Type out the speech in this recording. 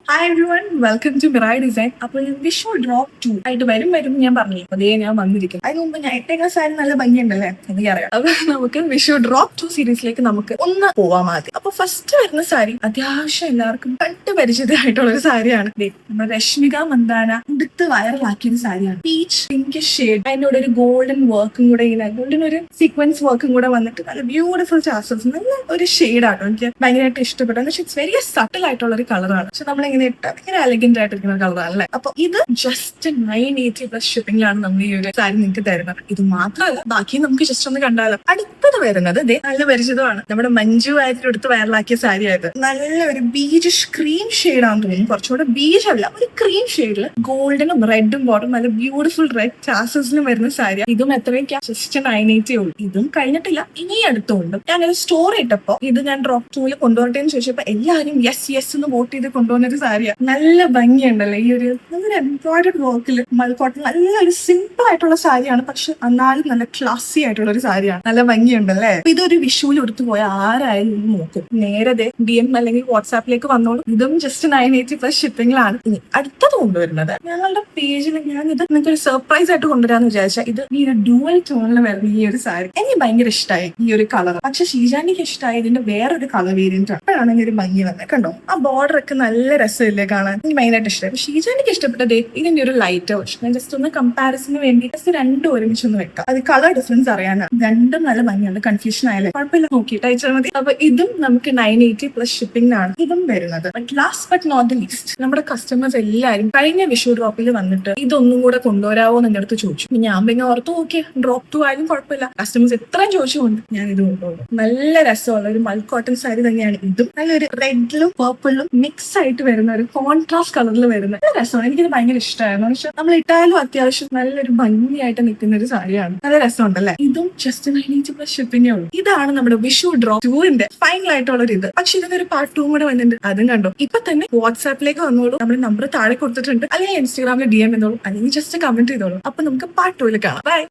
Hi everyone, welcome to Mirai design. അപ്പോൾ Vishu drop 2 ആയിട്ട് വരും ഞാൻ പറഞ്ഞു. അതേ ഞാൻ വന്നിരിക്കും. അതിന് മുമ്പ് ഞാൻ ഇട്ടേക്കുന്ന സാരി നല്ല ഭംഗിയുണ്ടല്ലേ, എനിക്കറിയാം. അപ്പൊ നമുക്ക് വിഷു ഡ്രോപ്പ് 2 സീരീസിലേക്ക് നമുക്ക് ഒന്ന് പോവാം ആദ്യം. അപ്പൊ ഫസ്റ്റ് വരുന്ന സാരി അത്യാവശ്യം എല്ലാവർക്കും കണ്ടു പരിചിതമായിട്ടുള്ള ഒരു സാരിയാണ്. നമ്മുടെ രശ്മിക മന്ദാന ഉടുത്ത് വൈറലാക്കിയ ഒരു സാരിയാണ്. പീച്ച് പിങ്ക് ഷെയ്ഡ്, അതിന്റെ കൂടെ ഒരു ഗോൾഡൻ വർക്കും കൂടെ, ഇങ്ങനെ ഗോൾഡൻ ഒരു സീക്വൻസ് വർക്കും കൂടെ വന്നിട്ട് നല്ല ബ്യൂട്ടിഫുൾ ചാസസ്, നല്ല ഒരു ഷെയ്ഡാണ്. എനിക്ക് ഭയങ്കരമായിട്ട് ഇഷ്ടപ്പെട്ടു. പക്ഷെ ഇറ്റ്സ് വെരി സട്ടിൽ ആയിട്ടുള്ള ഒരു കളറാണ്. പക്ഷെ നമ്മളിങ്ങനെ ഭയങ്കര എലഗന്റ് ആയിട്ടിരിക്കുന്ന കളറല്ലേ. അപ്പൊ ഇത് ജസ്റ്റ് 980+ ഷിപ്പിംഗിലാണ് നമ്മൾ ഈ ഒരു സാരി നിങ്ങൾക്ക് തരുന്നത്. ഇത് മാത്രമല്ല, ബാക്കി നമുക്ക് ജസ്റ്റ് ഒന്ന് കണ്ടാലോ. അടുത്തത് വരുന്നത് നല്ല പരിചിതമാണ്. നമ്മുടെ മഞ്ജു ആയിട്ട് എടുത്ത് വൈറലാക്കിയ സാരി ആയത് നല്ല ഒരു ബീജ് ക്രീം ഷെയ്ഡാണെന്ന് തോന്നുന്നു. കുറച്ചുകൂടെ ബീജ് അല്ല, ഒരു ക്രീം ഷെയ്ഡിൽ ഗോൾഡനും റെഡും ബോർഡും നല്ല ബ്യൂട്ടിഫുൾ റെഡ് ചാസസിലും വരുന്ന സാരി. ഇതും എത്രയൊക്കെയാ? ജസ്റ്റ് 980 ഉള്ളൂ. ഇതും കഴിഞ്ഞിട്ടില്ല, ഇനി അടുത്തുണ്ട്. ഞാനൊരു സ്റ്റോറി ഇട്ടപ്പോ ഇത് ഞാൻ ഡ്രോപ്പ് 2 കൊണ്ടുവരട്ടേന്ന് ചോദിച്ചപ്പോ എല്ലാവരും യെസ് എന്ന് വോട്ട് ചെയ്ത് കൊണ്ടുവന്നൊരു സാരിയാണ്. നല്ല ഭംഗിയുണ്ടല്ലോ ഈ ഒരു എംബ്രോയിഡറി വർക്കിൽ മൽക്കോട്ടൺ. നല്ലൊരു സിമ്പിൾ ആയിട്ടുള്ള സാരിയാണ്, പക്ഷെ എന്നാലും നല്ല ക്ലാസി ആയിട്ടുള്ള ഒരു സാരിയാണ്. നല്ല ഭംഗിയുണ്ടല്ലേ. ഇതൊരു വിഷുവിൽ എടുത്തു പോയ ആരായാലും നോക്കും. നേരെ DM അല്ലെങ്കിൽ വാട്സാപ്പിലേക്ക് വന്നോളൂ. ഇതും ജസ്റ്റ് 980+ ഷിപ്പിംഗിലാണ്. ഇനി അടുത്തത് കൊണ്ടുവരുന്നത് ഞങ്ങളുടെ പേജിൽ ഞാൻ ഇത് നിങ്ങൾക്ക് ഒരു സർപ്രൈസ് ആയിട്ട് കൊണ്ടുവരാന്ന് വിചാരിച്ചാൽ ഇത് ഈ ഒരു ഡുവൽ ടോണിൽ വരുന്ന ഈ ഒരു സാരി എനിക്ക് ഭയങ്കര ഇഷ്ടമായി ഈ ഒരു കളർ. പക്ഷെ ഷീജാനിക്ക് ഇഷ്ടമായി ഇതിന്റെ വേറൊരു കളർ വേരിയന്റ് ആണ്. അപ്പോഴാണ് ഒരു ഭംഗി വന്നത്. കണ്ടോ, ആ ബോർഡർ ഒക്കെ നല്ല രസമില്ലേ കാണാൻ. എനിക്ക് മെയിനായിട്ട് ഇഷ്ടമായി. പക്ഷെ ഷീജാനിക്ക് ഇഷ്ടപ്പെട്ടത് ഇതിന്റെ ഒരു ലൈറ്റ് വേർഷൻ. ഞാൻ ജസ്റ്റ് ഒന്ന് കമ്പാരിസന് വേണ്ടി ജസ്റ്റ് രണ്ടും ഒരുമിച്ച് ഒന്ന് വെക്കാം. അത് കളർ ഡിഫറൻസ് അറിയാനാണ്. രണ്ടും നല്ല ഭംഗിയുണ്ട്. കൺഫ്യൂഷൻ ആയാലും കുഴപ്പമില്ല, നോക്കിയിട്ട് അയച്ചാൽ മതി. അപ്പൊ ഇതും നമുക്ക് 980+ ഷിപ്പിംഗിനാണ് ഇതും വരുന്നത്. But last but not the least, നമ്മുടെ കസ്റ്റമേഴ്സ് എല്ലാവരും കഴിഞ്ഞ വിഷു ഡ്രോപ്പിൽ വന്നിട്ട് ഇതൊന്നും കൂടെ കൊണ്ടുവരാവോ എന്ന് എന്റെ അടുത്ത് ചോദിച്ചു. ഞാൻ പിന്നെ ഓർത്തു ഓക്കെ, ഡ്രോപ്പ് 2 ആയാലും കുഴപ്പമില്ല, കസ്റ്റമേഴ്സ് എത്രയും ചോദിച്ചുകൊണ്ട് ഞാൻ ഇത് കൊണ്ടുപോകും. നല്ല രസമുള്ള ഒരു മൽക്കോട്ടൺ സാരി തന്നെയാണ് ഇതും. നല്ലൊരു റെഡിലും പേർപ്പിളും മിക്സ് ആയിട്ട് വരുന്ന ഒരു കോൺട്രാസ്റ്റ് കളറിൽ വരുന്ന നല്ല രസമാണ്. എനിക്കിത് ഭയങ്കര ഇഷ്ടമായിരുന്നു. പക്ഷെ നമ്മൾ ഇട്ടാലും അത്യാവശ്യം നല്ലൊരു ഭംഗിയായിട്ട് നിൽക്കുന്ന ഒരു സാരിയാണ്. നല്ല രസമുണ്ടല്ലേ. ഇതും ജസ്റ്റ് 980+ ഷിപ്പിംഗേ ഉള്ളൂ. ഇതാണ് നമ്മുടെ വിഷു ഡ്രോപ്പ് 2 ഫൈനൽ ആയിട്ടുള്ള ഒരു ഇത്. പക്ഷെ ഇതിനൊരു പാർട്ട് 2 കൂടെ വന്നിട്ടുണ്ട്. അതും കണ്ടോ. ഇപ്പൊ തന്നെ വാട്സാപ്പിലേക്ക് വന്നോളൂ. നമ്മൾ നമ്പർ താഴെ കൊടുത്തിട്ടുണ്ട്. അല്ലെങ്കിൽ ഇൻസ്റ്റാഗ്രാമിൽ DM ചെയ്തോളൂ, അല്ലെങ്കിൽ ജസ്റ്റ് കമന്റ് ചെയ്തോളൂ. അപ്പൊ നമുക്ക് പാർട്ട് 2 കാണാം. ബൈ.